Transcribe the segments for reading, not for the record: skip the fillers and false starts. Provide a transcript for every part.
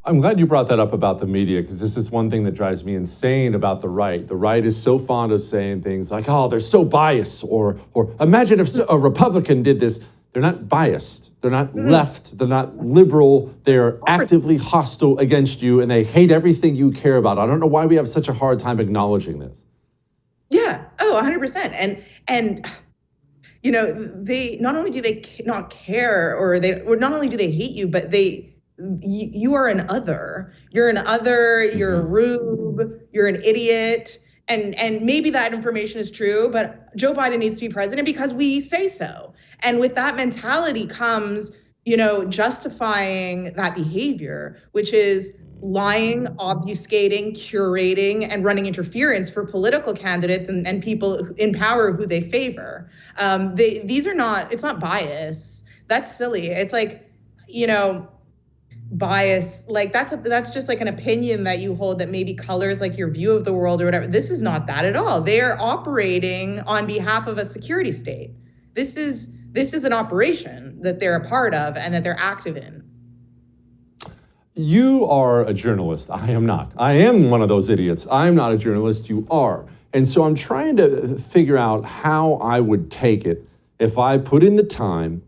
I'm glad you brought that up about the media, because this is one thing that drives me insane about the right. The right is so fond of saying things like, oh, they're so biased, or imagine if a Republican did this. They're not biased. They're not left. They're not liberal. They're actively hostile against you, and they hate everything you care about. I don't know why we have such a hard time acknowledging this. Yeah. Oh, 100%. And you know, they not only do they not care, or not only do they hate you, but you are an other. You're an other. You're a rube. You're an idiot. And maybe that information is true, but Joe Biden needs to be president because we say so. And with that mentality comes, you know, justifying that behavior, which is lying, obfuscating, curating, and running interference for political candidates and people in power who they favor. It's not bias. That's silly. It's like, you know, bias, like that's just like an opinion that you hold that maybe colors like your view of the world or whatever. This is not that at all. They are operating on behalf of a security state. This is an operation that they're a part of and that they're active in. You are a journalist. I am not. I am one of those idiots. I'm not a journalist. You are. And so I'm trying to figure out how I would take it if I put in the time,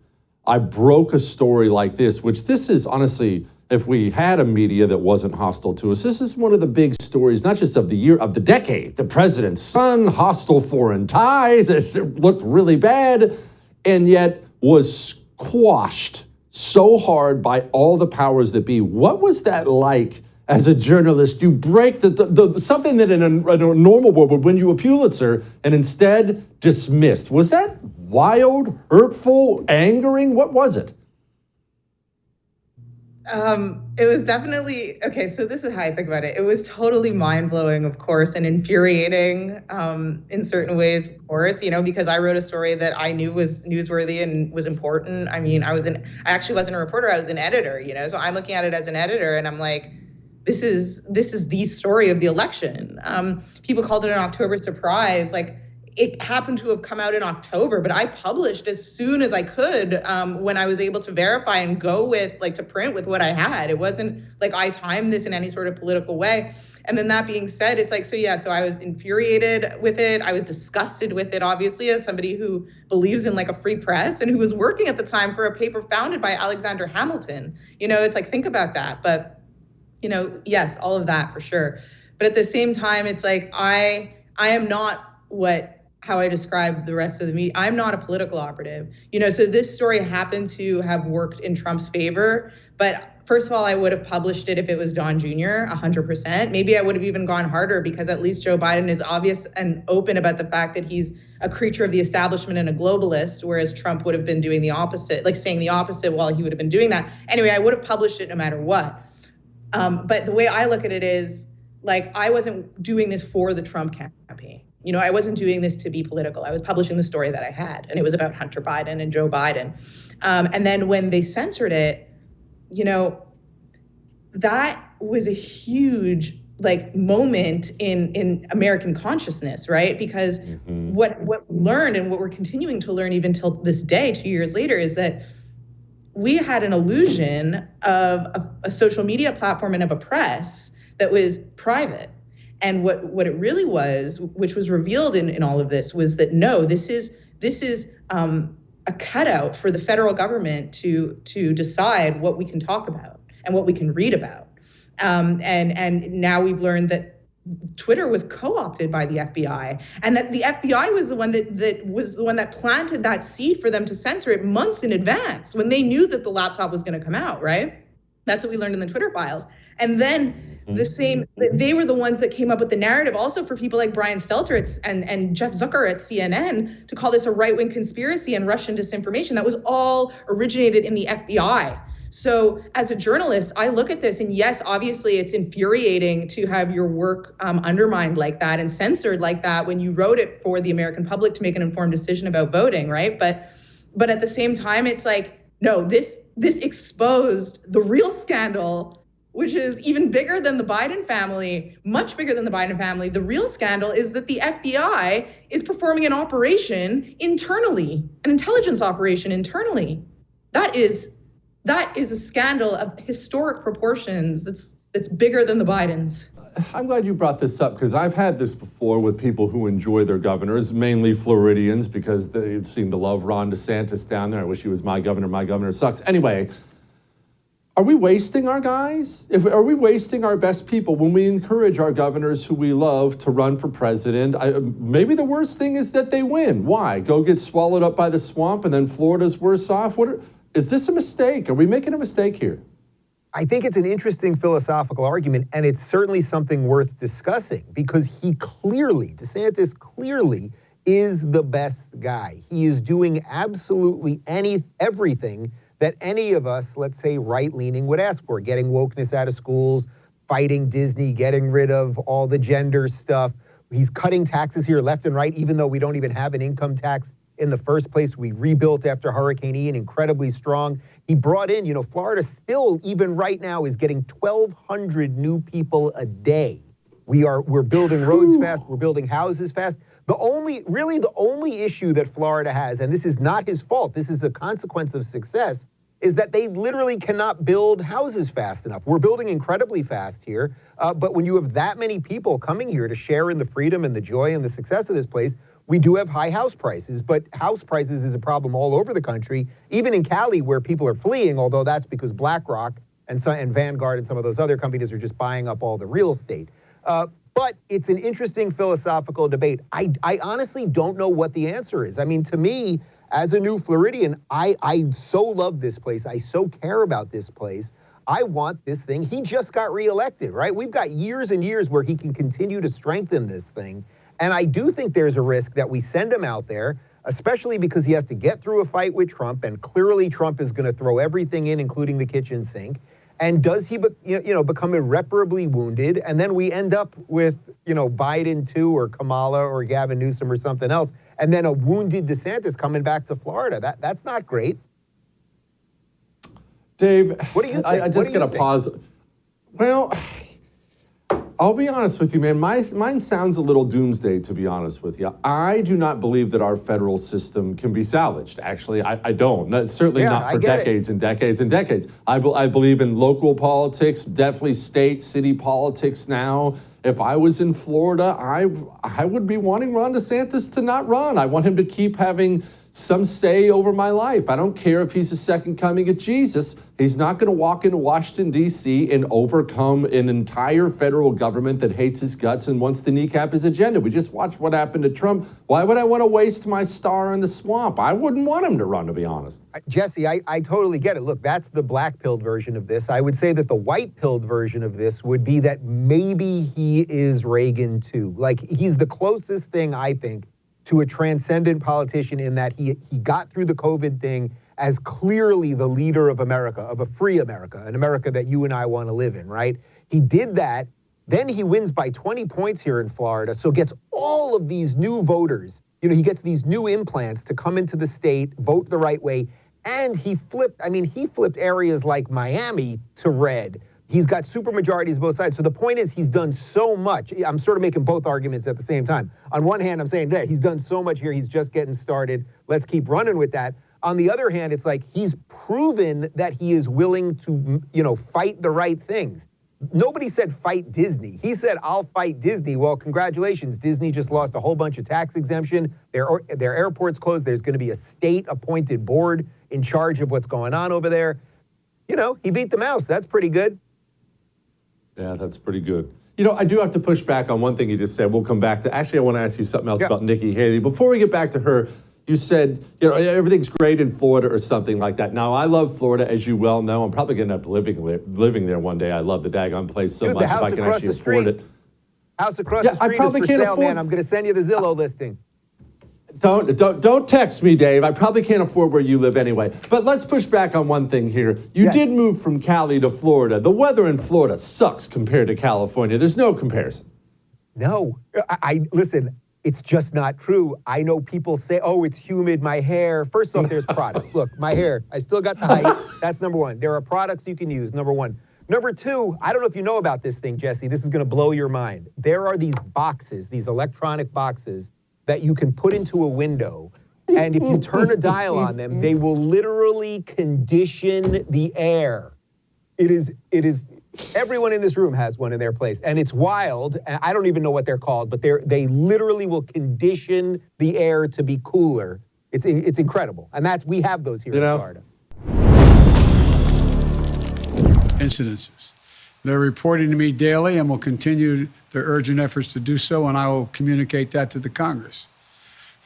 I broke a story like this, which this is honestly, if we had a media that wasn't hostile to us, this is one of the big stories, not just of the year, of the decade. The president's son, hostile foreign ties. It looked really bad, and yet was squashed so hard by all the powers that be. What was that like as a journalist? You break the something that in a normal world would win you a Pulitzer and instead dismissed. Was that wild, hurtful, angering? What was it? It was definitely, okay, so this is how I think about it. It was totally mind-blowing, of course, and infuriating in certain ways, of course, you know, because I wrote a story that I knew was newsworthy and was important. I mean, I actually wasn't a reporter, I was an editor, you know, so I'm looking at it as an editor and I'm like, this is the story of the election. People called it an October surprise. Like, it happened to have come out in October, but I published as soon as I could when I was able to verify and go with, like, to print with what I had. It wasn't like I timed this in any sort of political way. And then that being said, it's like, so I was infuriated with it. I was disgusted with it, obviously, as somebody who believes in like a free press and who was working at the time for a paper founded by Alexander Hamilton. You know, it's like, think about that. But, you know, yes, all of that for sure. But at the same time, it's like, I am not how I describe the rest of the media. I'm not a political operative, you know, so this story happened to have worked in Trump's favor. But first of all, I would have published it if it was Don Jr., 100%. Maybe I would have even gone harder because at least Joe Biden is obvious and open about the fact that he's a creature of the establishment and a globalist, whereas Trump would have been doing the opposite, like saying the opposite while he would have been doing that. Anyway, I would have published it no matter what. But the way I look at it is, like, I wasn't doing this for the Trump campaign. You know, I wasn't doing this to be political. I was publishing the story that I had, and it was about Hunter Biden and Joe Biden. And then when they censored it, you know, that was a huge, like, moment in American consciousness, right? Because what we learned and what we're continuing to learn even till this day, 2 years later, is that we had an illusion of a social media platform and of a press that was private. And what it really was, which was revealed in all of this, was that no, this is a cutout for the federal government to decide what we can talk about and what we can read about. And now we've learned that Twitter was co-opted by the FBI, and that the FBI was the one that planted that seed for them to censor it months in advance when they knew that the laptop was going to come out, right? That's what we learned in the Twitter files. And then they were the ones that came up with the narrative also for people like Brian Stelter and Jeff Zucker at CNN to call this a right-wing conspiracy and Russian disinformation. That was all originated in the FBI. So as a journalist, I look at this, and yes, obviously it's infuriating to have your work undermined like that and censored like that when you wrote it for the American public to make an informed decision about voting, right? But at the same time, it's like, no, this exposed the real scandal, which is even bigger than the Biden family, much bigger than the Biden family. The real scandal is that the FBI is performing an operation internally, an intelligence operation internally. That is That is a scandal of historic proportions. It's bigger than the Bidens. I'm glad you brought this up because I've had this before with people who enjoy their governors, mainly Floridians, because they seem to love Ron DeSantis down there. I wish he was my governor. My governor sucks. Anyway, are we wasting our guys? Are we wasting our best people when we encourage our governors who we love to run for president? Maybe the worst thing is that they win. Why? Go get swallowed up by the swamp and then Florida's worse off? Is this a mistake? Are we making a mistake here? I think it's an interesting philosophical argument, and it's certainly something worth discussing because DeSantis clearly is the best guy. He is doing absolutely everything that any of us, let's say right-leaning, would ask for. Getting wokeness out of schools, fighting Disney, getting rid of all the gender stuff. He's cutting taxes here left and right, even though we don't even have an income tax in the first place. We rebuilt after Hurricane Ian, incredibly strong. He brought in, Florida still, even right now, is getting 1,200 new people a day. We're building roads fast, we're building houses fast. The only issue that Florida has, and this is not his fault, this is a consequence of success, is that they literally cannot build houses fast enough. We're building incredibly fast here, but when you have that many people coming here to share in the freedom and the joy and the success of this place, we do have high house prices, but house prices is a problem all over the country, even in Cali where people are fleeing, although that's because BlackRock and Vanguard and some of those other companies are just buying up all the real estate. But it's an interesting philosophical debate. I honestly don't know what the answer is. I mean, to me, as a new Floridian, I so love this place. I so care about this place. I want this thing. He just got reelected, right? We've got years and years where he can continue to strengthen this thing. And I do think there's a risk that we send him out there, especially because he has to get through a fight with Trump, and clearly Trump is going to throw everything in, including the kitchen sink. And does he, become irreparably wounded? And then we end up with, Biden 2 or Kamala or Gavin Newsom or something else, and then a wounded DeSantis coming back to Florida. That's not great. Dave, what do you think? I just got to pause. Well, I'll be honest with you, man. Mine sounds a little doomsday, to be honest with you. I do not believe that our federal system can be salvaged. Actually, I don't. Certainly not for decades and decades and decades. I believe in local politics, definitely state, city politics now. If I was in Florida, I would be wanting Ron DeSantis to not run. I want him to keep having some say over my life. I don't care if he's the second coming of Jesus. He's not going to walk into Washington, D.C. and overcome an entire federal government that hates his guts and wants to kneecap his agenda. We just watched what happened to Trump. Why would I want to waste my star in the swamp? I wouldn't want him to run, to be honest. Jesse, I totally get it. Look, that's the black-pilled version of this. I would say that the white-pilled version of this would be that maybe he is Reagan too. Like, he's the closest thing, I think, to a transcendent politician in that he got through the COVID thing as clearly the leader of America, of a free America, an America that you and I want to live in, right? He did that. Then he wins by 20 points here in Florida, so gets all of these new voters. He gets these new implants to come into the state, vote the right way, and he flipped areas like Miami to red. He's got supermajorities both sides. So the point is, he's done so much. I'm sort of making both arguments at the same time. On one hand, I'm saying that he's done so much here. He's just getting started. Let's keep running with that. On the other hand, it's like he's proven that he is willing to, fight the right things. Nobody said fight Disney. He said, I'll fight Disney. Well, congratulations. Disney just lost a whole bunch of tax exemption. Their airport's closed. There's going to be a state-appointed board in charge of what's going on over there. He beat the mouse. That's pretty good. Yeah, that's pretty good. I do have to push back on one thing you just said. We'll come back to, actually, I want to ask you something else about Nikki Haley. Before we get back to her, you said, everything's great in Florida or something like that. Now, I love Florida, as you well know. I'm probably going to end up living there one day. I love the daggone place so much if I can actually afford it. House across the street is for sale, man. I'm going to send you the Zillow listing. Don't text me, Dave. I probably can't afford where you live anyway. But let's push back on one thing here. You did move from Cali to Florida. The weather in Florida sucks compared to California. There's no comparison. No, listen, it's just not true. I know people say, oh, it's humid, my hair. First off, there's products. Look, my hair, I still got the height. That's number one. There are products you can use, number one. Number two, I don't know if you know about this thing, Jesse. This is going to blow your mind. There are these boxes, these electronic boxes that you can put into a window, And if you turn a dial on them, they will literally condition the air. It is, everyone in this room has one in their place. And it's wild. I don't even know what they're called, but they literally will condition the air to be cooler. It's incredible. And we have those here in Florida. Incidences. They're reporting to me daily and will continue their urgent efforts to do so, and I will communicate that to the Congress.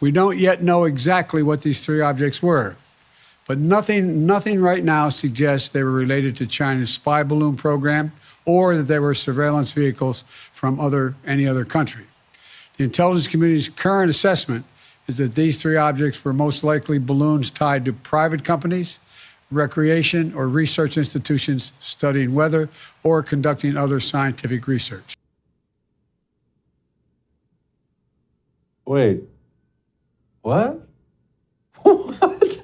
We don't yet know exactly what these three objects were, but nothing right now suggests they were related to China's spy balloon program or that they were surveillance vehicles from any other country. The intelligence community's current assessment is that these three objects were most likely balloons tied to private companies, recreation or research institutions studying weather or conducting other scientific research. Wait, what? What?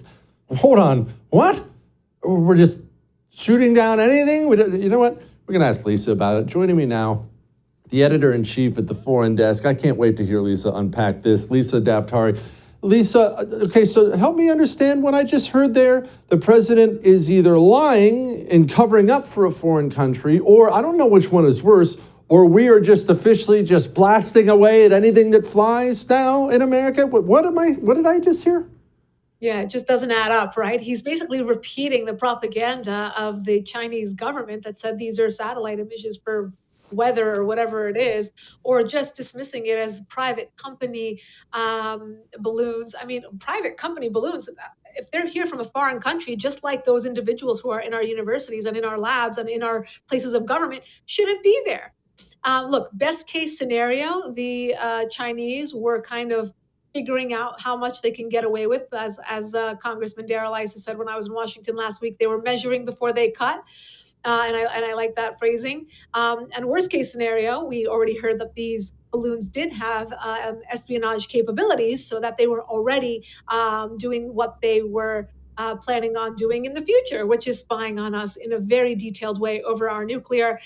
Hold on, what? We're just shooting down anything? You know what? We're gonna ask Lisa about it. Joining me now, the editor-in-chief at the Foreign Desk. I can't wait to hear Lisa unpack this. Lisa Daftari. Lisa, okay, so help me understand what I just heard there. The president is either lying and covering up for a foreign country, or I don't know which one is worse, or we are just officially just blasting away at anything that flies now in America. What did I just hear? Yeah, it just doesn't add up, right? He's basically repeating the propaganda of the Chinese government that said these are satellite images for weather or whatever it is, or just dismissing it as private company balloons. I mean, private company balloons, if they're here from a foreign country, just like those individuals who are in our universities and in our labs and in our places of government, shouldn't be there. Look, best case scenario, the Chinese were kind of figuring out how much they can get away with. As Congressman Darrell Issa said when I was in Washington last week, they were measuring before they cut. And I like that phrasing. And worst case scenario, we already heard that these balloons did have espionage capabilities, so that they were already doing what they were planning on doing in the future, which is spying on us in a very detailed way over our nuclear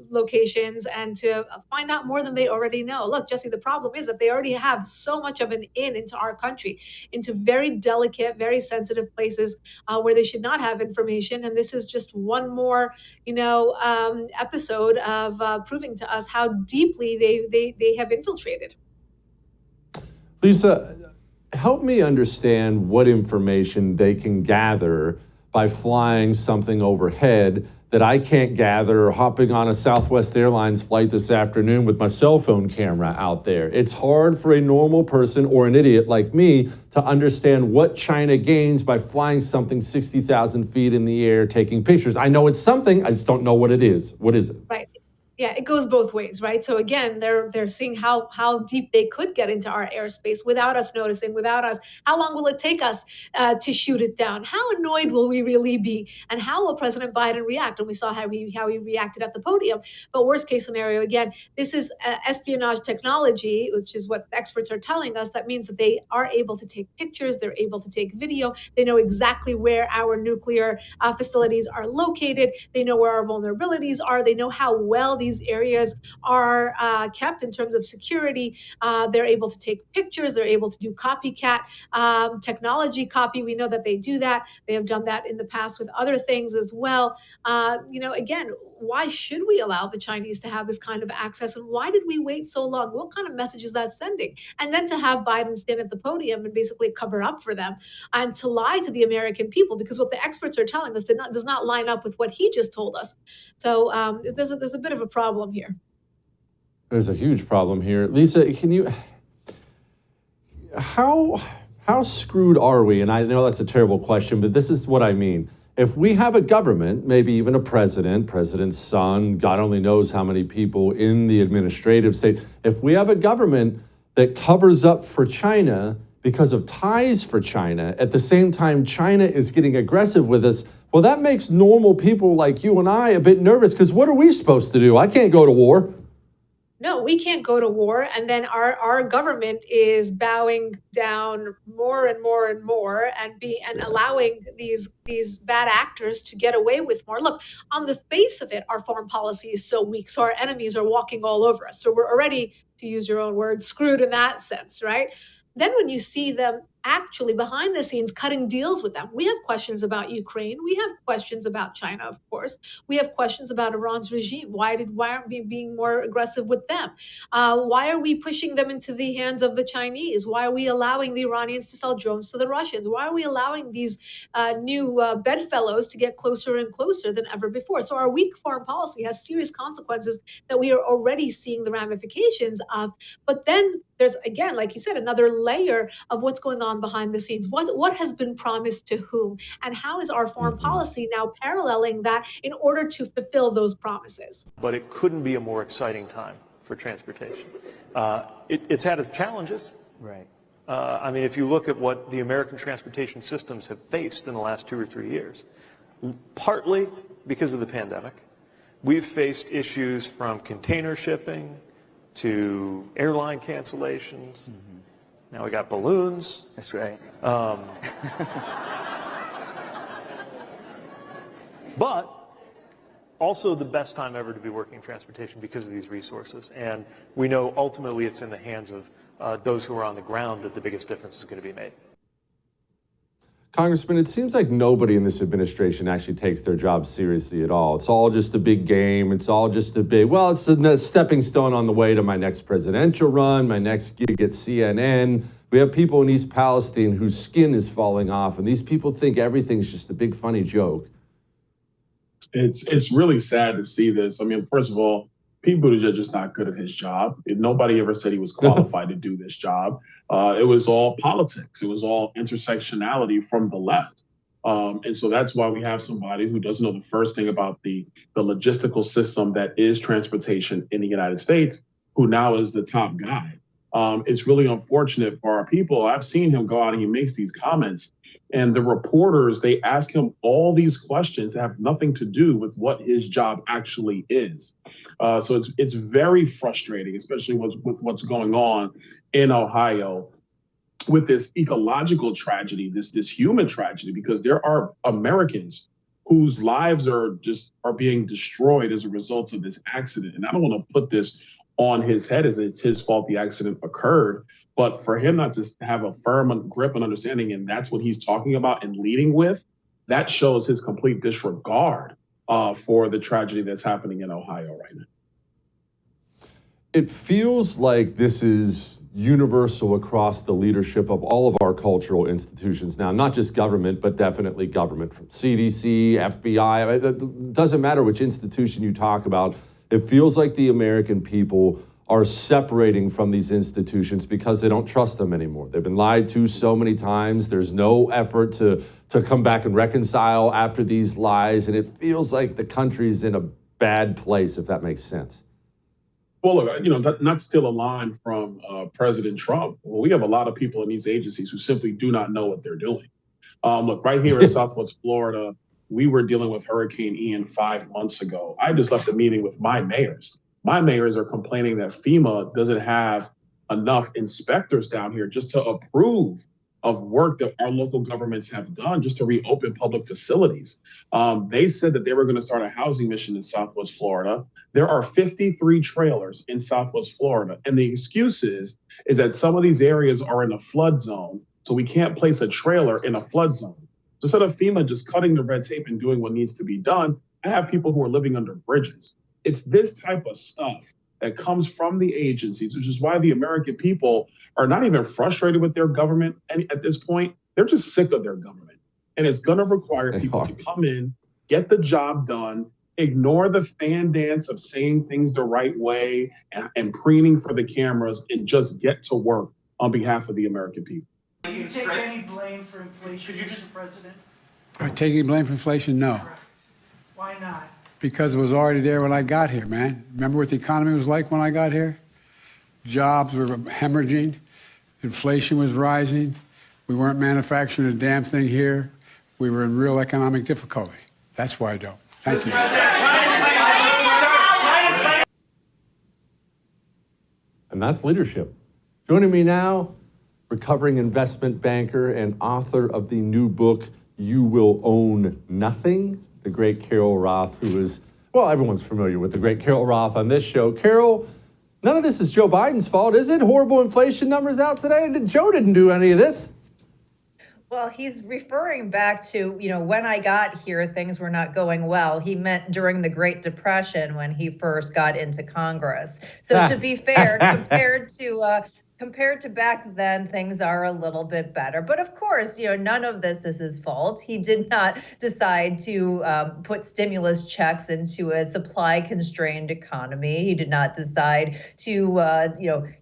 locations and to find out more than they already know. Look, Jesse, the problem is that they already have so much of an into our country, into very delicate, very sensitive places where they should not have information. And this is just one more, episode of proving to us how deeply they have infiltrated. Lisa, help me understand what information they can gather by flying something overhead that I can't gather hopping on a Southwest Airlines flight this afternoon with my cell phone camera out there. It's hard for a normal person or an idiot like me to understand what China gains by flying something 60,000 feet in the air, taking pictures. I know it's something, I just don't know what it is. What is it? Right. Yeah, it goes both ways, right? So again, they're seeing how deep they could get into our airspace without us noticing, without us. How long will it take us to shoot it down? How annoyed will we really be? And how will President Biden react? And we saw how he reacted at the podium. But worst case scenario, again, this is espionage technology, which is what experts are telling us. That means that they are able to take pictures, they're able to take video, they know exactly where our nuclear facilities are located, they know where our vulnerabilities are, they know how well these areas are kept in terms of security. They're able to take pictures. They're able to do copycat technology copy. We know that they do that. They have done that in the past with other things as well. Again, why should we allow the Chinese to have this kind of access? And why did we wait so long? What kind of message is that sending? And then to have Biden stand at the podium and basically cover up for them and to lie to the American people, because what the experts are telling us does not line up with what he just told us. So there's a bit of a problem here. There's a huge problem here. Lisa, how screwed are we? And I know that's a terrible question, but this is what I mean. If we have a government, maybe even a president's son, God only knows how many people in the administrative state, if we have a government that covers up for China because of ties for China, at the same time China is getting aggressive with us, well, that makes normal people like you and I a bit nervous, because what are we supposed to do? I can't go to war. No, we can't go to war. And then our government is bowing down more and more and more and allowing these bad actors to get away with more. Look, on the face of it, our foreign policy is so weak. So our enemies are walking all over us. So we're already, to use your own words, screwed in that sense, right? Then when you see them actually behind the scenes cutting deals with them. We have questions about Ukraine. We have questions about China, of course. We have questions about Iran's regime. Why aren't we being more aggressive with them? Why are we pushing them into the hands of the Chinese? Why are we allowing the Iranians to sell drones to the Russians? Why are we allowing these new bedfellows to get closer and closer than ever before? So our weak foreign policy has serious consequences that we are already seeing the ramifications of. But then there's, again, like you said, another layer of what's going on behind the scenes. What has been promised to whom? And how is our foreign policy now paralleling that in order to fulfill those promises? But it couldn't be a more exciting time for transportation. It's had its challenges. Right. I mean, if you look at what the American transportation systems have faced in the last 2 or 3 years, partly because of the pandemic, we've faced issues from container shipping to airline cancellations. Mm-hmm. Now we got balloons. That's right. But also the best time ever to be working in transportation because of these resources. And we know ultimately it's in the hands of those who are on the ground that the biggest difference is going to be made. Congressman, it seems like nobody in this administration actually takes their job seriously at all. It's all just a big game. It's all just a big, well, it's a stepping stone on the way to my next presidential run, my next gig at CNN. We have people in East Palestine whose skin is falling off, and these people think everything's just a big funny joke. It's really sad to see this. I mean, first of all, Pete Buttigieg is not good at his job. Nobody ever said he was qualified to do this job. It was all politics. It was all intersectionality from the left. And so that's why we have somebody who doesn't know the first thing about the logistical system that is transportation in the United States, who now is the top guy. It's really unfortunate for our people. I've seen him go out and he makes these comments, and the reporters, they ask him all these questions that have nothing to do with what his job actually is. So it's very frustrating, especially with what's going on in Ohio with this ecological tragedy, this human tragedy, because there are Americans whose lives are being destroyed as a result of this accident. And I don't want to put this on his head as it's his fault the accident occurred, but for him not to have a firm grip and understanding, and that's what he's talking about and leading with, that shows his complete disregard for the tragedy that's happening in Ohio right now. It feels like this is universal across the leadership of all of our cultural institutions now, not just government, but definitely government, from CDC, FBI. It doesn't matter which institution you talk about. It feels like the American people are separating from these institutions because they don't trust them anymore. They've been lied to so many times. There's no effort to come back and reconcile after these lies. And it feels like the country's in a bad place, if that makes sense. Well, look, not steal a line from President Trump. Well, we have a lot of people in these agencies who simply do not know what they're doing. Look, right here in Southwest Florida, we were dealing with Hurricane Ian 5 months ago. I just left a meeting with my mayors. My mayors are complaining that FEMA doesn't have enough inspectors down here just to approve of work that our local governments have done just to reopen public facilities. They said that they were going to start a housing mission in Southwest Florida. There are 53 trailers in Southwest Florida. And the excuse is that some of these areas are in a flood zone, so we can't place a trailer in a flood zone. So instead of FEMA just cutting the red tape and doing what needs to be done, I have people who are living under bridges. It's this type of stuff that comes from the agencies, which is why the American people are not even frustrated with their government at this point. They're just sick of their government. And it's going to require people to come in, get the job done, ignore the fan dance of saying things the right way and preening for the cameras, and just get to work on behalf of the American people. Do you take any blame for inflation, Mr. President? Are you taking blame for inflation? No. Correct. Why not? Because it was already there when I got here, man. Remember what the economy was like when I got here? Jobs were hemorrhaging. Inflation was rising. We weren't manufacturing a damn thing here. We were in real economic difficulty. That's why I don't. Thank you. And that's leadership. Joining me now, recovering investment banker and author of the new book, You Will Own Nothing, the great Carol Roth, who is, well, everyone's familiar with the great Carol Roth on this show. Carol, none of this is Joe Biden's fault, is it? Horrible inflation numbers out today. Joe didn't do any of this. Well, he's referring back to, when I got here, things were not going well. He meant during the Great Depression when he first got into Congress. So to be fair, compared to back then, things are a little bit better. But of course, none of this is his fault. He did not decide to put stimulus checks into a supply-constrained economy. He did not decide to,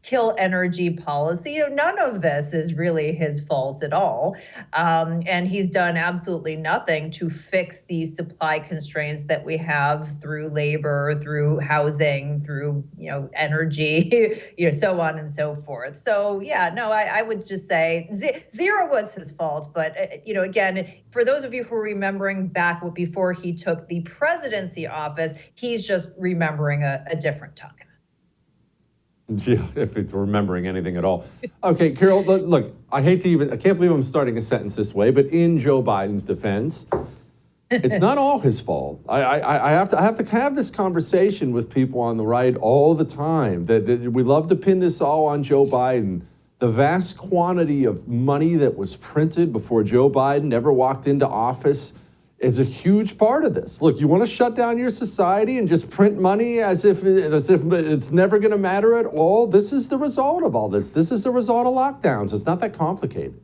kill energy policy. None of this is really his fault at all. And he's done absolutely nothing to fix these supply constraints that we have through labor, through housing, through, energy, so on and so forth. So I would just say zero was his fault. But, again, for those of you who are remembering back before he took the presidency office, he's just remembering a different time. Yeah, if it's remembering anything at all. Okay, Carol, look, I can't believe I'm starting a sentence this way, but in Joe Biden's defense, it's not all his fault. I have to have this conversation with people on the right all the time that we love to pin this all on Joe Biden. The vast quantity of money that was printed before Joe Biden ever walked into office is a huge part of this. Look, you want to shut down your society and just print money as if it's never going to matter at all? This is the result of all this. This is the result of lockdowns. It's not that complicated.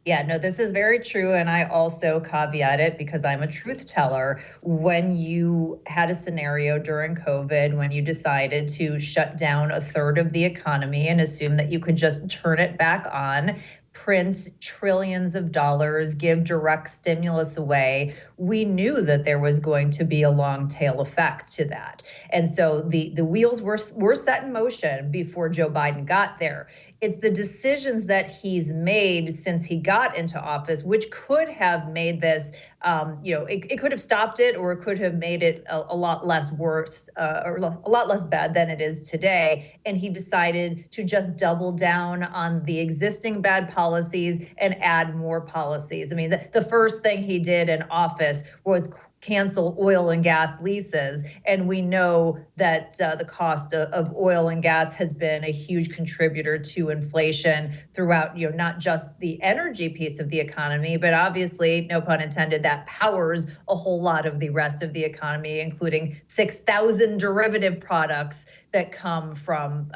Yeah, no, this is very true. And I also caveat it because I'm a truth teller. When you had a scenario during COVID, when you decided to shut down a third of the economy and assume that you could just turn it back on, print trillions of dollars, give direct stimulus away, we knew that there was going to be a long tail effect to that. And so the wheels were set in motion before Joe Biden got there. It's the decisions that he's made since he got into office, which could have made this, it could have stopped it, or it could have made it a lot less worse, or a lot less bad than it is today. And he decided to just double down on the existing bad policies and add more policies. I mean, the first thing he did in office was cancel oil and gas leases. And we know that the cost of oil and gas has been a huge contributor to inflation throughout, not just the energy piece of the economy, but obviously, no pun intended, that powers a whole lot of the rest of the economy, including 6,000 derivative products that come from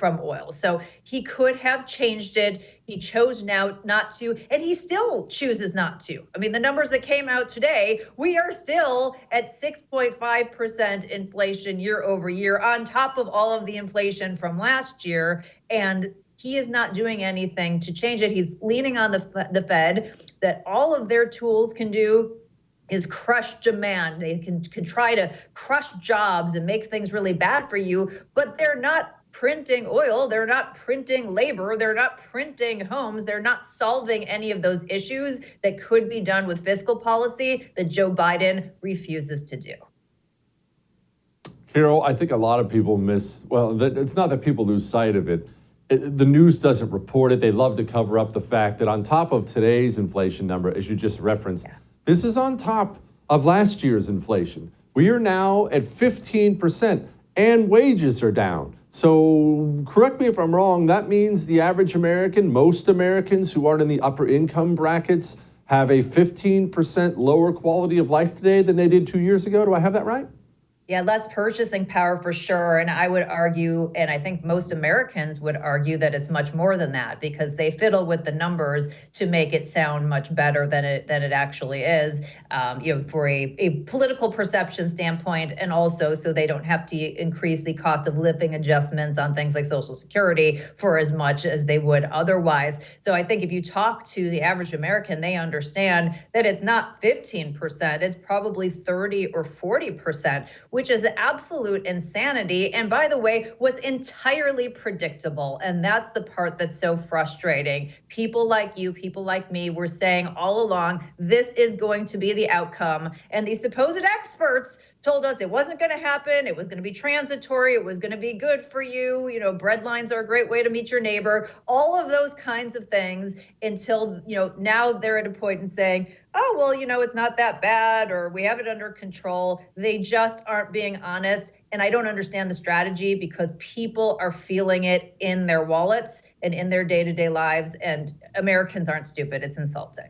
oil. So he could have changed it. He chose now not to, and he still chooses not to. I mean, the numbers that came out today, we are still at 6.5% inflation year over year, on top of all of the inflation from last year. And he is not doing anything to change it. He's leaning on the Fed, that all of their tools can do is crush demand. They can try to crush jobs and make things really bad for you, but they're not printing oil, they're not printing labor, they're not printing homes, they're not solving any of those issues that could be done with fiscal policy that Joe Biden refuses to do. Carol, I think a lot of people it's not that people lose sight of it. The news doesn't report it. They love to cover up the fact that on top of today's inflation number, as you just referenced, this is on top of last year's inflation. We are now at 15% and wages are down. So correct me if I'm wrong, that means the average American, most Americans who aren't in the upper income brackets, have a 15% lower quality of life today than they did 2 years ago. Do I have that right? Yeah, less purchasing power for sure. And I would argue, and I think most Americans would argue, that it's much more than that, because they fiddle with the numbers to make it sound much better than it actually is, for a political perception standpoint, and also so they don't have to increase the cost of living adjustments on things like Social Security for as much as they would otherwise. So I think if you talk to the average American, they understand that it's not 15%, it's probably 30 or 40%, which is absolute insanity. And by the way, was entirely predictable. And that's the part that's so frustrating. People like you, people like me, were saying all along, this is going to be the outcome. And these supposed experts told us it wasn't going to happen. It was going to be transitory. It was going to be good for you. You know, bread lines are a great way to meet your neighbor. All of those kinds of things until, you know, now they're at a point in saying, oh, well, you know, it's not that bad or we have it under control. They just aren't being honest. And I don't understand the strategy because people are feeling it in their wallets and in their day-to-day lives. And Americans aren't stupid. It's insulting.